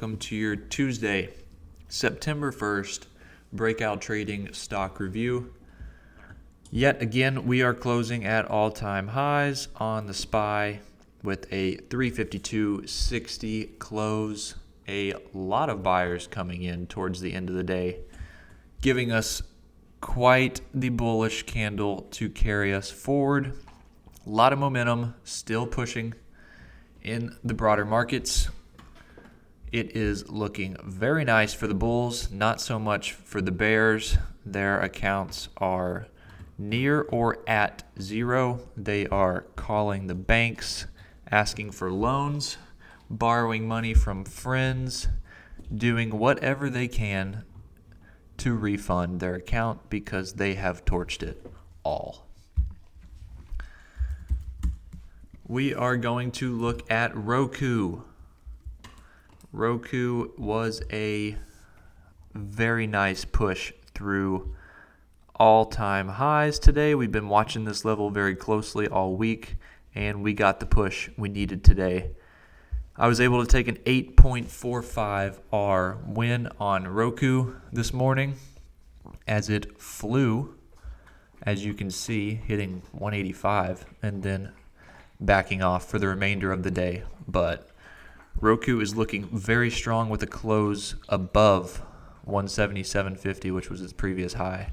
welcome to your Tuesday, September 1st, breakout trading stock review. Yet again, we are closing at all-time highs on the SPY with a 352.60 close. A lot of buyers coming in towards the end of the day, giving us quite the bullish candle to carry us forward. A lot of momentum still pushing in the broader markets. It is looking very nice for the bulls, not so much for the bears. Their accounts are near or at zero. They are calling the banks, asking for loans, borrowing money from friends, doing whatever they can to refund their account because they have torched it all. We are going to look at ROKU. ROKU was a very nice push through all-time highs today. We've been watching this level very closely all week, and we got the push we needed today. I was able to take an 8.45 R win on ROKU this morning as it flew, as you can see, hitting 185 and then backing off for the remainder of the day. But ROKU is looking very strong with a close above 177.50, which was its previous high.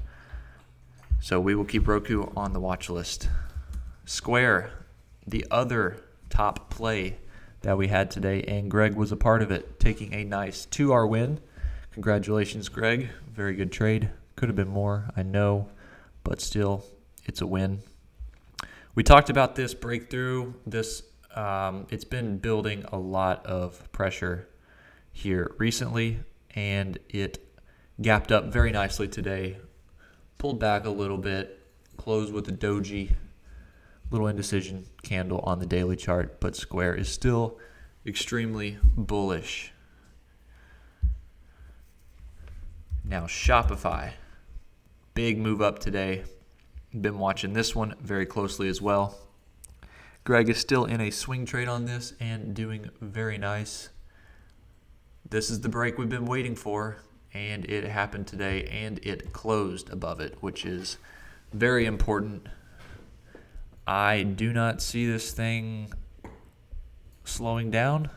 So we will keep ROKU on the watch list. Square, the other top play that we had today, and Greg was a part of it, taking a nice 2R win. Congratulations, Greg. Very good trade. Could have been more, I know, but still, it's a win. We talked about this breakthrough. It's been building a lot of pressure here recently, and it gapped up very nicely today. Pulled back a little bit, closed with a doji, little indecision candle on the daily chart, but Square is still extremely bullish. Now Shopify, big move up today. Been watching this one very closely as well. Greg is still in a swing trade on this and doing very nice. This is the break we've been waiting for, and it happened today, and it closed above it, which is very important. I do not see this thing slowing down,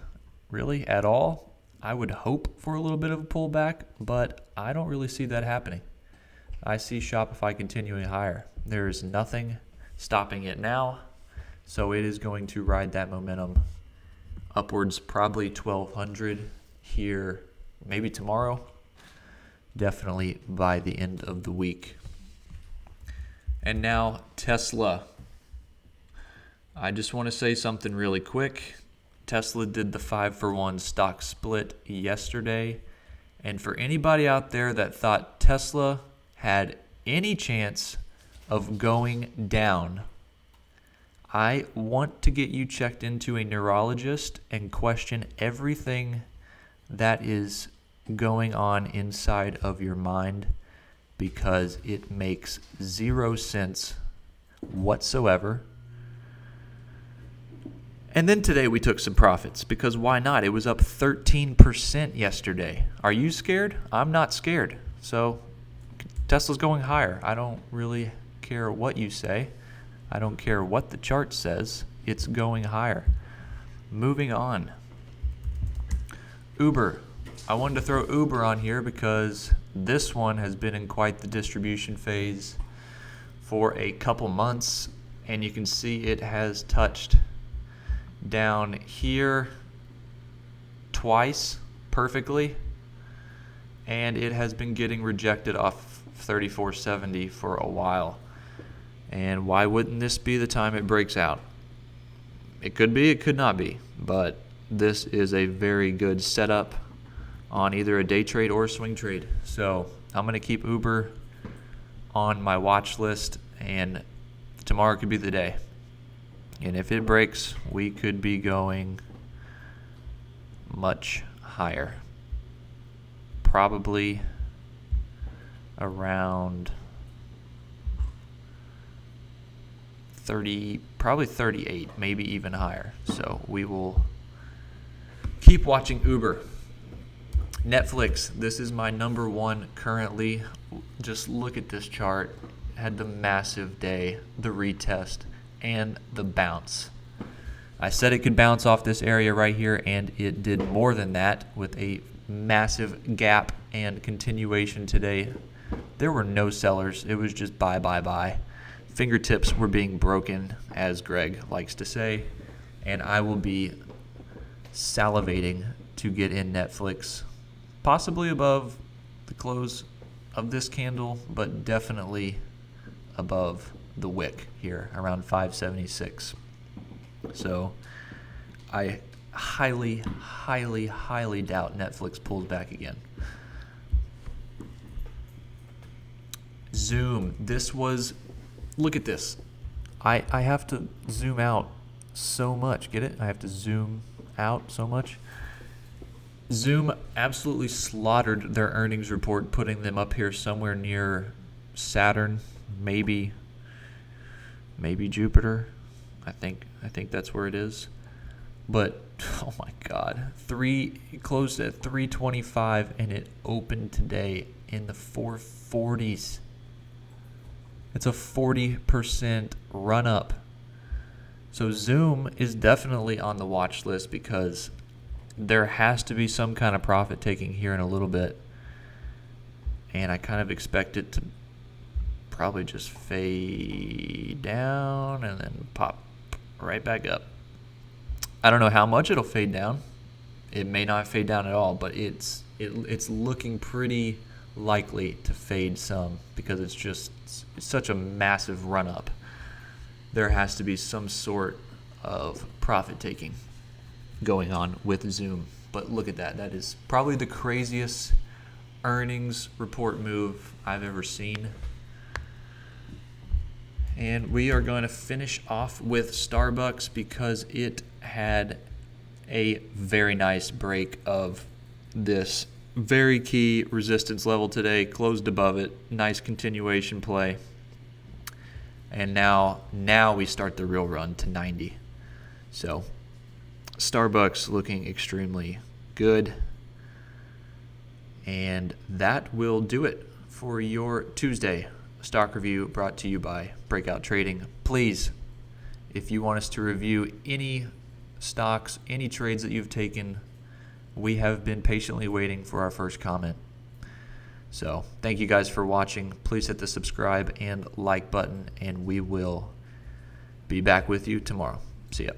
really, at all. I would hope for a little bit of a pullback, but I don't really see that happening. I see Shopify continuing higher. There is nothing stopping it now, so it is going to ride that momentum upwards, probably 1,200 here, maybe tomorrow, definitely by the end of the week. And now Tesla. I just want to say something really quick. Tesla did the 5-for-1 stock split yesterday, and for anybody out there that thought Tesla had any chance of going down, I want to get you checked into a neurologist and question everything that is going on inside of your mind, because it makes zero sense whatsoever. And then today we took some profits, because why not? It was up 13% yesterday. Are you scared? I'm not scared. So Tesla's going higher. I don't really care what you say. I don't care what the chart says. It's going higher. Moving on. Uber. I wanted to throw Uber on here because this one has been in quite the distribution phase for a couple months, and you can see it has touched down here twice perfectly, and it has been getting rejected off 34.70 for a while. And why wouldn't this be the time it breaks out? It could be, it could not be, but this is a very good setup on either a day trade or a swing trade. So I'm going to keep Uber on my watch list, and tomorrow could be the day. And if it breaks, we could be going much higher. Probably around 30, probably 38, maybe even higher. So we will keep watching Uber. Netflix, this is my number one currently. Just look at this chart. Had the massive day, the retest, and the bounce. I said it could bounce off this area right here, and it did more than that with a massive gap and continuation today. There were no sellers. It was just buy, buy, buy. Fingertips were being broken, as Greg likes to say, and I will be salivating to get in Netflix, possibly above the close of this candle, but definitely above the wick here around 576. So I highly, highly, highly doubt Netflix pulls back again. Zoom. This was, look at this. I have to zoom out so much. Get it? I have to zoom out so much. Zoom absolutely slaughtered their earnings report, putting them up here somewhere near Saturn, maybe Jupiter. I think that's where it is. But oh my God, it closed at 325 and it opened today in the 440s. It's a 40% run up. So Zoom is definitely on the watch list because there has to be some kind of profit taking here in a little bit. And I kind of expect it to probably just fade down and then pop right back up. I don't know how much it'll fade down. It may not fade down at all, but it's looking pretty likely to fade some because it's such a massive run up. There has to be some sort of profit taking going on with Zoom. But look at that. That is probably the craziest earnings report move I've ever seen. And we are going to finish off with SBUX because it had a very nice break of this very key resistance level today, closed above it, nice continuation play. And now we start the real run to 90. So SBUX looking extremely good. And that will do it for your Tuesday stock review brought to you by Breakout Trading. Please, if you want us to review any stocks, any trades that you've taken, we have been patiently waiting for our first comment. So thank you guys for watching. Please hit the subscribe and like button, and we will be back with you tomorrow. See ya.